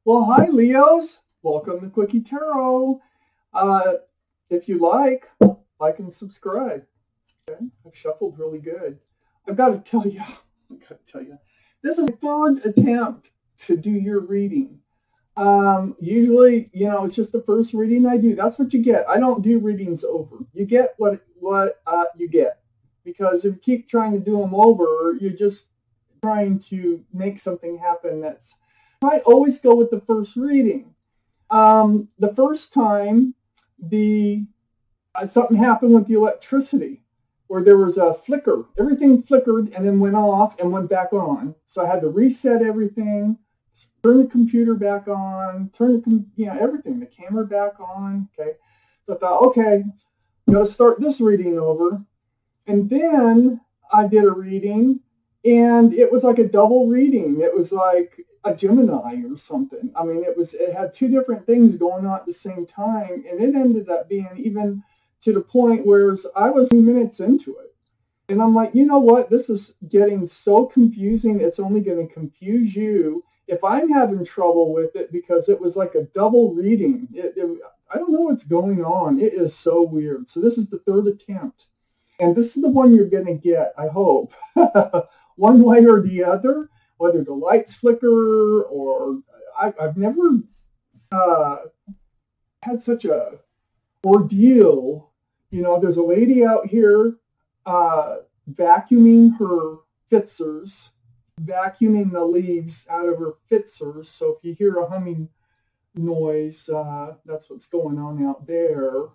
Well, hi, Leos. Welcome to Quickie Tarot. If you like and subscribe. Okay? I've shuffled really good. I've got to tell you, this is the third attempt to do your reading. Usually, it's just the first reading I do. That's what you get. I don't do readings over. You get what you get. Because if you keep trying to do them over, you're just trying to make something happen I always go with the first reading. The first time, something happened with the electricity, where there was a flicker. Everything flickered and then went off and went back on. So I had to reset everything, turn the computer back on, everything, the camera back on. Okay, so I thought, okay, I'm going to start this reading over. And then I did a reading, and it was like a double reading. It was like a Gemini or something. I mean, it had two different things going on at the same time, and it ended up being even to the point where I was minutes into it. And I'm like, you know what? This is getting so confusing. It's only going to confuse you if I'm having trouble with it, because it was like a double reading. I don't know what's going on. It is so weird. So this is the third attempt. And this is the one you're going to get, I hope, one way or the other, whether the lights flicker or I've never had such a ordeal. There's a lady out here vacuuming her fitzers, vacuuming the leaves out of her fitzers. So if you hear a humming noise, that's what's going on out there.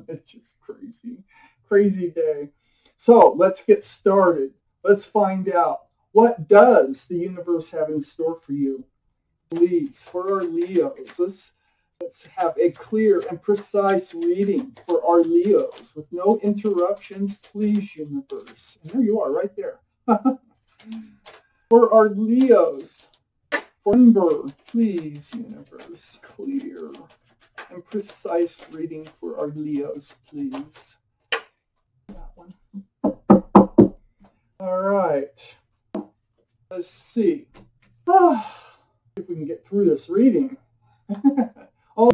It's just crazy day. So let's get started. Let's find out, what does the universe have in store for you? Please, for our Leos, let's have a clear and precise reading for our Leos with no interruptions, please, universe. And there you are, right there. For our Leos, remember, please, universe, clear and precise reading for our Leos, please. That one. All right. Let's see. If we can get through this reading. Oh,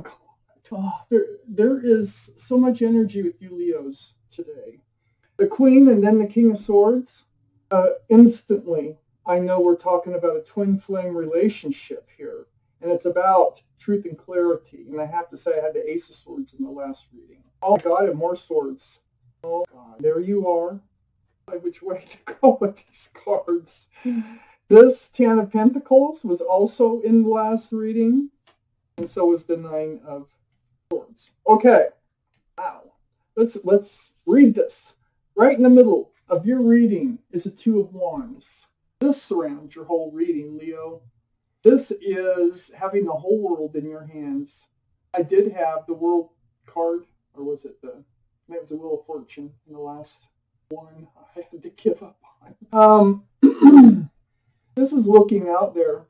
there is so much energy with you Leos today. The Queen and then the King of Swords. Instantly, I know we're talking about a twin flame relationship here. And it's about truth and clarity. And I have to say, I had the Ace of Swords in the last reading. Oh, God, and more swords. Oh, God. There you are. Which way to go with these cards. This Ten of Pentacles was also in the last reading. And so was the Nine of Swords. Okay. Wow. Let's read this. Right in the middle of your reading is a Two of Wands. This surrounds your whole reading, Leo. This is having the whole world in your hands. I did have the World card, or was it it was a Wheel of Fortune in the last one I had to give up on. This is looking out there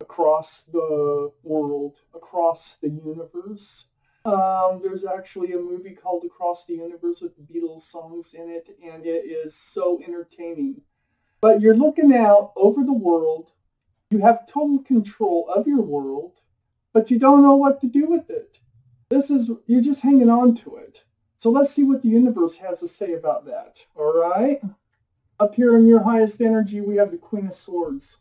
across the world, across the universe. There's actually a movie called Across the Universe with the Beatles songs in it, and it is so entertaining. But you're looking out over the world. You have total control of your world, but you don't know what to do with it. You're just hanging on to it. So let's see what the universe has to say about that. All right? Up here in your highest energy, we have the Queen of Swords.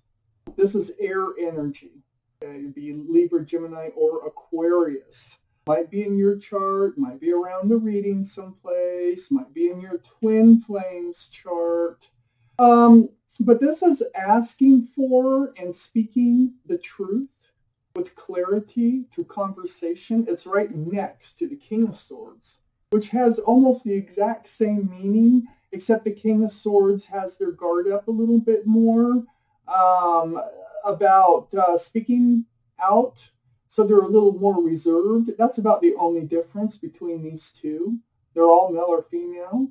This is air energy. Okay? It'd be Libra, Gemini, or Aquarius. Might be in your chart, might be around the reading someplace, might be in your twin flames chart. But this is asking for and speaking the truth with clarity through conversation. It's right next to the King of Swords, which has almost the exact same meaning, except the King of Swords has their guard up a little bit more about speaking out. So they're a little more reserved. That's about the only difference between these two. They're all male or female.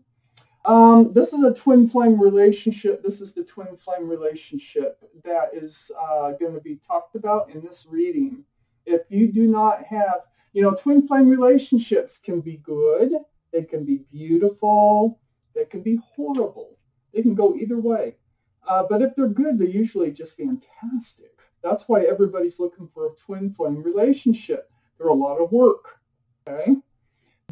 This is a twin flame relationship. This is the twin flame relationship that is going to be talked about in this reading. If you do not have, twin flame relationships can be good. They can be beautiful. They can be horrible. They can go either way. But if they're good, they're usually just fantastic. That's why everybody's looking for a twin flame relationship. They're a lot of work. Okay?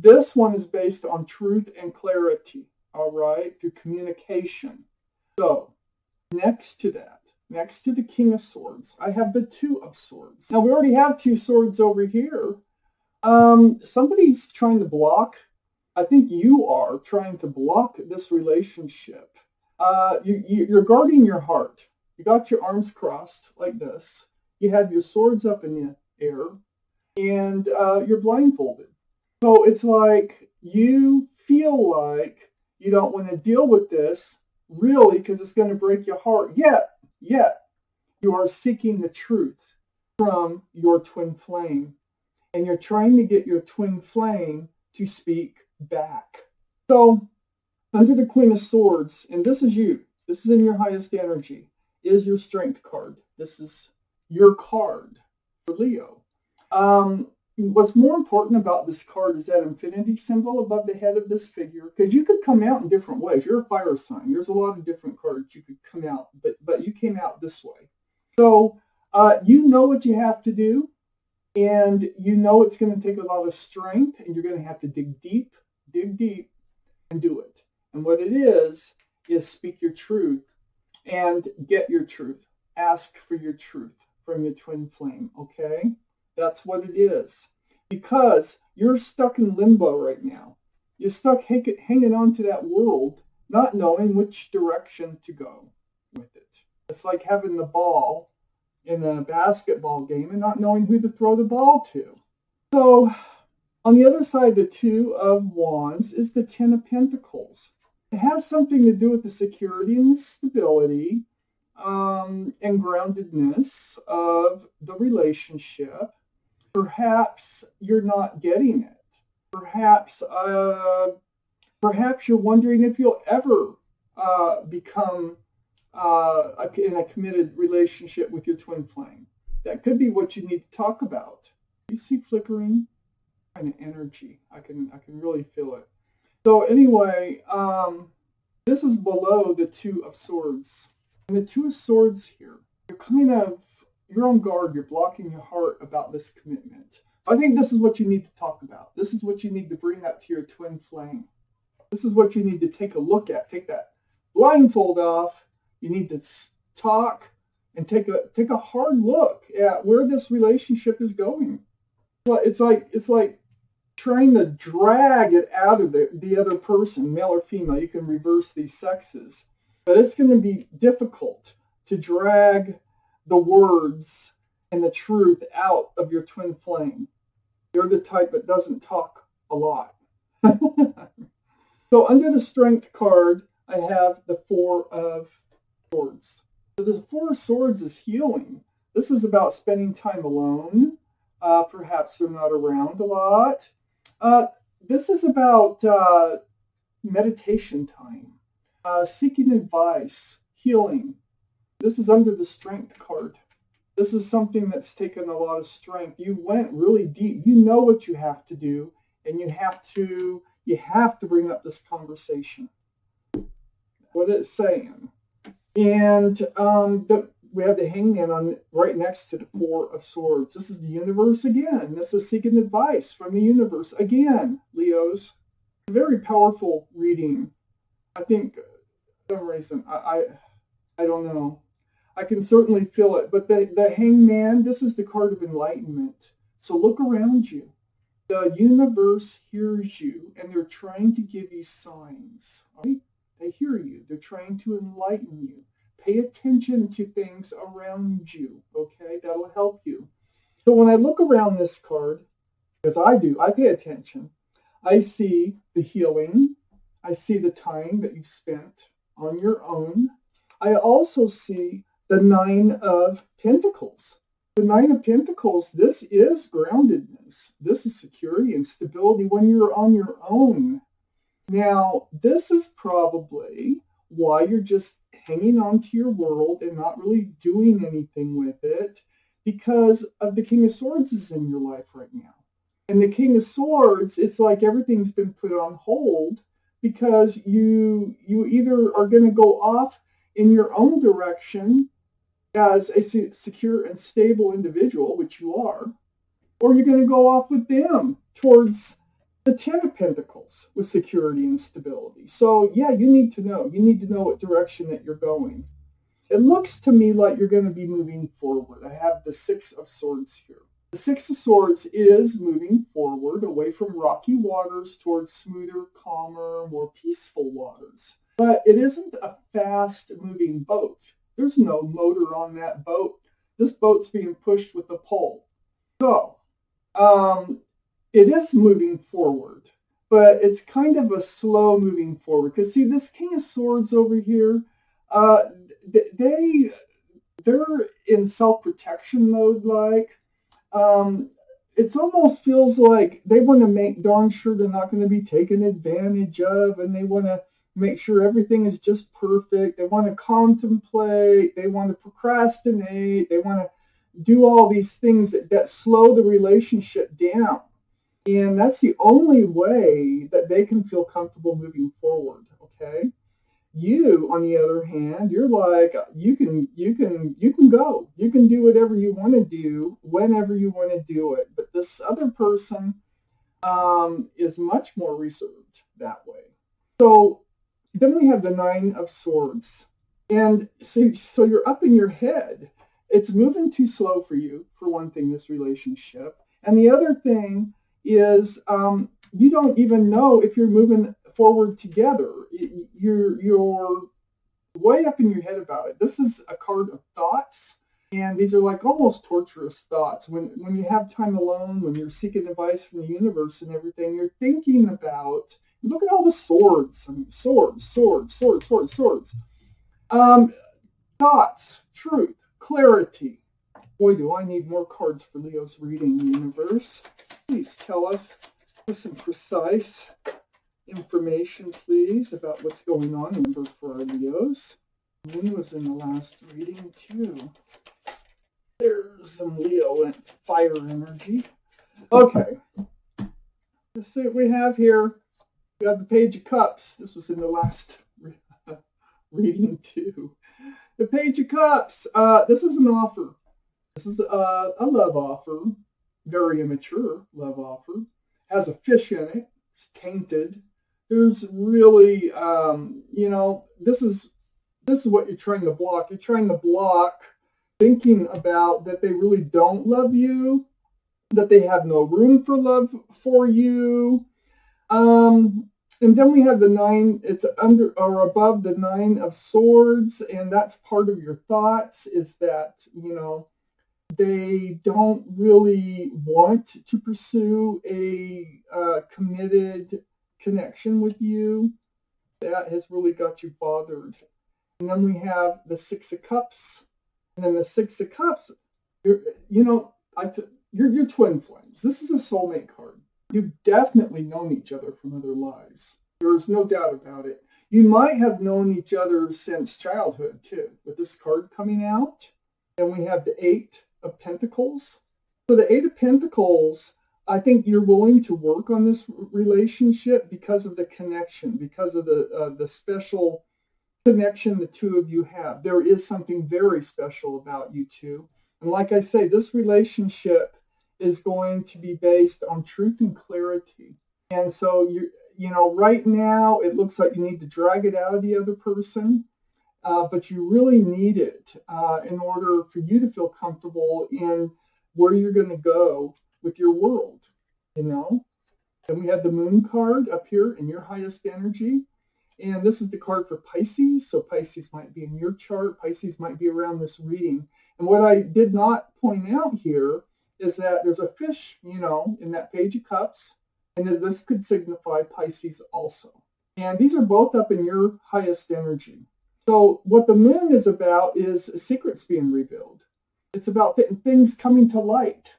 This one is based on truth and clarity, all right, through communication. So, next to that, next to the King of Swords, I have the Two of Swords. Now, we already have two swords over here. Somebody's trying to block. I think you are trying to block this relationship. You're guarding your heart. You got your arms crossed like this. You have your swords up in the air, and you're blindfolded. So it's like you feel like you don't want to deal with this, really, because it's going to break your heart. Yet, you are seeking the truth from your twin flame. And you're trying to get your twin flame to speak back. So, under the Queen of Swords, and this is you, this is in your highest energy, is your Strength card. This is your card for Leo. What's more important about this card is that infinity symbol above the head of this figure, because you could come out in different ways. You're a fire sign. There's a lot of different cards you could come out, but you came out this way. So, you know what you have to do. And you know it's going to take a lot of strength, and you're going to have to dig deep, and do it. And what it is speak your truth and get your truth. Ask for your truth from your twin flame, okay? That's what it is. Because you're stuck in limbo right now. You're stuck hanging on to that world, not knowing which direction to go with it. It's like having the ball in a basketball game and not knowing who to throw the ball to. So, on the other side, the Two of Wands is the Ten of Pentacles. It has something to do with the security and the stability and groundedness of the relationship. Perhaps you're not getting it. Perhaps you're wondering if you'll ever become in a committed relationship with your twin flame. That could be what you need to talk about. You see flickering kind of energy. I can really feel it. So anyway, this is below the Two of Swords. And the Two of Swords here, you're on guard. You're blocking your heart about this commitment. I think this is what you need to talk about. This is what you need to bring up to your twin flame. This is what you need to take a look at. Take that blindfold off. You need to talk and take a hard look at where this relationship is going. It's like trying to drag it out of the other person, male or female. You can reverse these sexes, but it's going to be difficult to drag the words and the truth out of your twin flame. You're the type that doesn't talk a lot. So under the Strength card, I have the Four of Swords. So the Four of Swords is healing. This is about spending time alone. Perhaps they're not around a lot. This is about meditation time, seeking advice, healing. This is under the Strength card. This is something that's taken a lot of strength. You went really deep. You know what you have to do, and you have to bring up this conversation. What it's saying. And we have the Hangman on right next to the Four of Swords. This is the universe again. This is seeking advice from the universe again, Leos. A very powerful reading. I think, for some reason, I don't know. I can certainly feel it. But the Hangman, this is the card of enlightenment. So look around you. The universe hears you, and they're trying to give you signs. Right? They hear you. They're trying to enlighten you. Pay attention to things around you, okay? That'll help you. So when I look around this card, because I pay attention, I see the healing. I see the time that you've spent on your own. I also see the Nine of Pentacles. The Nine of Pentacles, this is groundedness. This is security and stability when you're on your own. Now, this is probably why you're just hanging on to your world and not really doing anything with it, because of the King of Swords is in your life right now. And the King of Swords, it's like everything's been put on hold because you either are going to go off in your own direction as a secure and stable individual, which you are, or you're going to go off with them towards the Ten of Pentacles with security and stability. So yeah, you need to know. You need to know what direction that you're going. It looks to me like you're going to be moving forward. I have the Six of Swords here. The Six of Swords is moving forward away from rocky waters towards smoother, calmer, more peaceful waters. But it isn't a fast-moving boat. There's no motor on that boat. This boat's being pushed with a pole. So, it is moving forward, but it's kind of a slow moving forward. Because see, this King of Swords over here, they're in self-protection mode, like. It almost feels like they want to make darn sure they're not going to be taken advantage of, and they want to make sure everything is just perfect. They want to contemplate, they want to procrastinate, they want to do all these things that slow the relationship down. And that's the only way that they can feel comfortable moving forward, okay? You, on the other hand, you're like, you can go. You can do whatever you want to do, whenever you want to do it. But this other person is much more reserved that way. So then we have the Nine of Swords. And so you're up in your head. It's moving too slow for you, for one thing, this relationship. And the other thing is you don't even know if you're moving forward together. You're way up in your head about it. This is a card of thoughts, and these are like almost torturous thoughts. When you have time alone, when you're seeking advice from the universe and everything, you're thinking about, look at all the swords. I mean, swords. Thoughts, truth, clarity. Boy, do I need more cards for Leo's reading, universe. Please tell us some precise information, please, about what's going on. Remember, for our Leos. Moon was in the last reading, too. There's some Leo and fire energy. Okay. Let's see what we have here. We have the Page of Cups. This was in the last reading, too. The Page of Cups. This is an offer. This is a love offer. Very immature love offer. Has a fish in it. It's tainted. There's really, this is what you're trying to block. You're trying to block thinking about that they really don't love you, that they have no room for love for you. And then we have the Nine, it's under or above the Nine of Swords, and that's part of your thoughts, is that, they don't really want to pursue a committed connection with you. That has really got you bothered. And then we have the Six of Cups. And then the Six of Cups, you're twin flames. This is a soulmate card. You've definitely known each other from other lives. There's no doubt about it. You might have known each other since childhood, too, with this card coming out. And we have the Eight of Pentacles. So the Eight of Pentacles, I think you're willing to work on this relationship because of the connection, because of the special connection the two of you have. There is something very special about you two. And like I say, this relationship is going to be based on truth and clarity. And so, right now, it looks like you need to drag it out of the other person. But you really need it in order for you to feel comfortable in where you're going to go with your world, And we have the Moon card up here in your highest energy. And this is the card for Pisces. So Pisces might be in your chart. Pisces might be around this reading. And what I did not point out here is that there's a fish, in that Page of Cups. And this could signify Pisces also. And these are both up in your highest energy. So what the Moon is about is secrets being revealed. It's about things coming to light.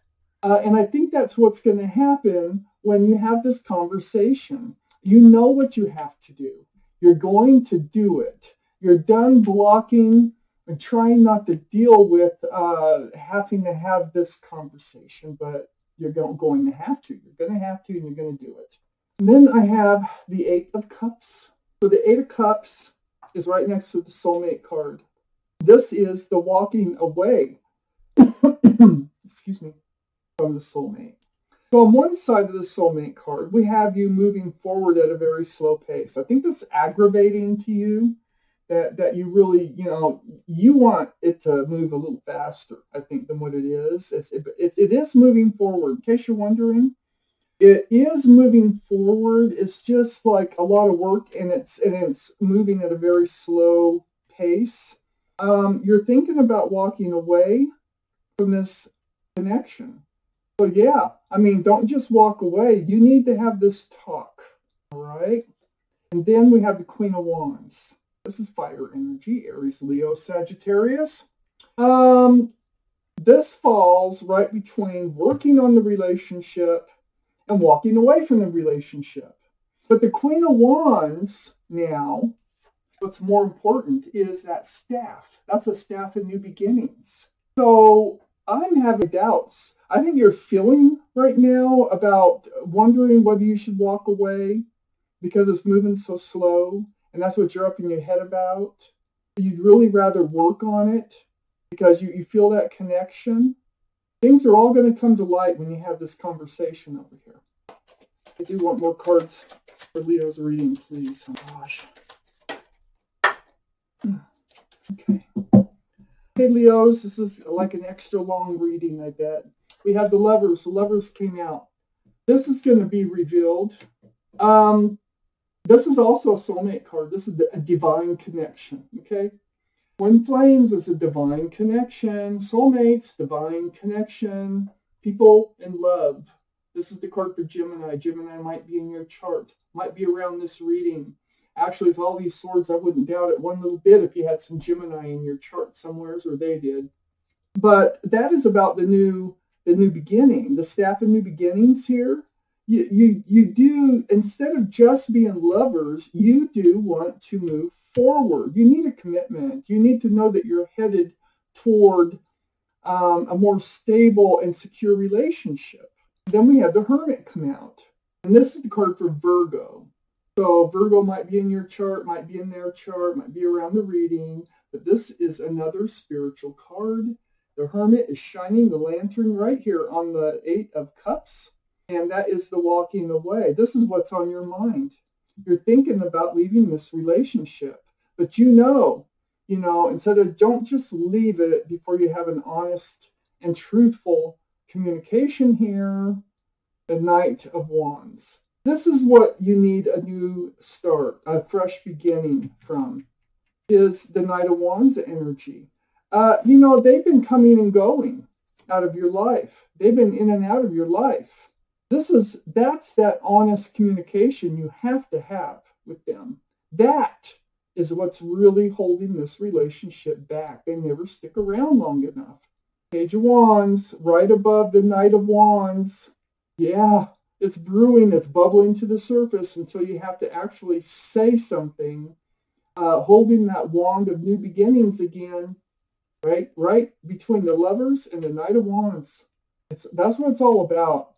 And I think that's what's going to happen when you have this conversation. You know what you have to do. You're going to do it. You're done blocking and trying not to deal with having to have this conversation, but you're going to have to. You're going to have to, and you're going to do it. And then I have the Eight of Cups. So the Eight of Cups is right next to the Soulmate card. This is the walking away, excuse me, from the soulmate. So on one side of the soulmate card, we have you moving forward at a very slow pace. I think this is aggravating to you, that you really, you want it to move a little faster, I think, than what it is. It is moving forward. In case you're wondering, it is moving forward. It's just like a lot of work, and it's moving at a very slow pace. You're thinking about walking away from this connection. So yeah, I mean, don't just walk away. You need to have this talk, all right? And then we have the Queen of Wands. This is fire energy, Aries, Leo, Sagittarius. This falls right between working on the relationship and walking away from the relationship. But the Queen of Wands now, what's more important is that staff. That's a staff of new beginnings. So I'm having doubts. I think you're feeling right now about wondering whether you should walk away because it's moving so slow, and that's what you're up in your head about. You'd really rather work on it because you feel that connection. Things are all going to come to light when you have this conversation over here. I do want more cards for Leo's reading, please. Oh, gosh. Okay. Hey, Leos, this is like an extra long reading, I bet. We have the Lovers. The Lovers came out. This is going to be revealed. This is also a soulmate card. This is a divine connection, okay? Twin flames is a divine connection. Soulmates, divine connection. People in love. This is the card for Gemini. Gemini might be in your chart. Might be around this reading. Actually, with all these swords, I wouldn't doubt it one little bit if you had some Gemini in your chart somewhere, or they did. But that is about the new beginning, the staff of new beginnings here. You do, instead of just being lovers, you do want to move forward. You need a commitment. You need to know that you're headed toward a more stable and secure relationship. Then we have the Hermit come out. And this is the card for Virgo. So Virgo might be in your chart, might be in their chart, might be around the reading, but this is another spiritual card. The Hermit is shining the lantern right here on the Eight of Cups, and that is the walking away. This is what's on your mind. You're thinking about leaving this relationship, but instead of don't just leave it before you have an honest and truthful communication here, the Knight of Wands. This is what you need a new start, a fresh beginning from, is the Knight of Wands energy. They've been coming and going out of your life. They've been in and out of your life. That's that honest communication you have to have with them. That is what's really holding this relationship back. They never stick around long enough. Page of Wands, right above the Knight of Wands. Yeah, it's brewing, it's bubbling to the surface until you have to actually say something, holding that wand of new beginnings again, right between the Lovers and the Knight of Wands. That's what it's all about,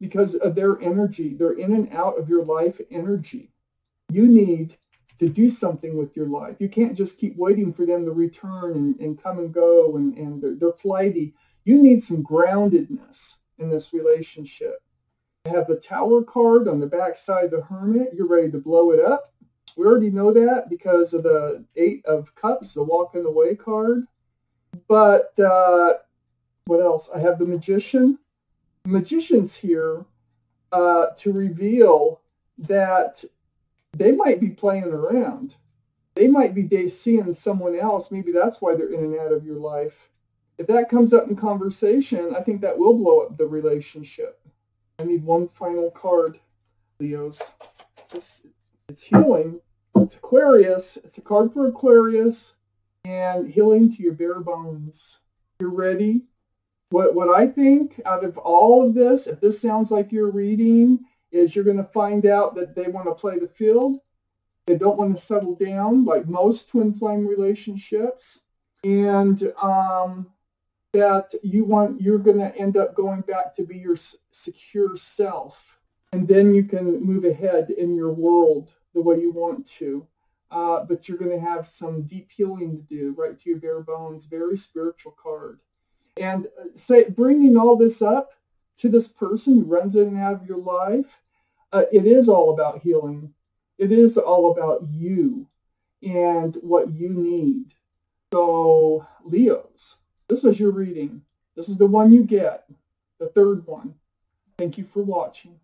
because of their energy. They're in and out of your life energy. You need to do something with your life. You can't just keep waiting for them to return and come and go, and they're flighty. You need some groundedness in this relationship. I have the Tower card on the back side of the Hermit. You're ready to blow it up. We already know that because of the Eight of Cups, the walking away card. But what else? I have the Magician. The Magician's here to reveal that they might be playing around. They might be seeing someone else. Maybe that's why they're in and out of your life. If that comes up in conversation, I think that will blow up the relationship. I need one final card, Leos. It's healing. It's Aquarius. It's a card for Aquarius. And healing to your bare bones. You're ready? What I think out of all of this, if this sounds like you're reading, is you're going to find out that they want to play the field. They don't want to settle down like most twin flame relationships. And that you're going to end up going back to be your secure self. And then you can move ahead in your world the way you want to. but you're going to have some deep healing to do right to your bare bones. Very spiritual card. And bringing all this up to this person who runs in and out of your life, it is all about healing. It is all about you and what you need. So, Leos, this is your reading. This is the one you get, the third one. Thank you for watching.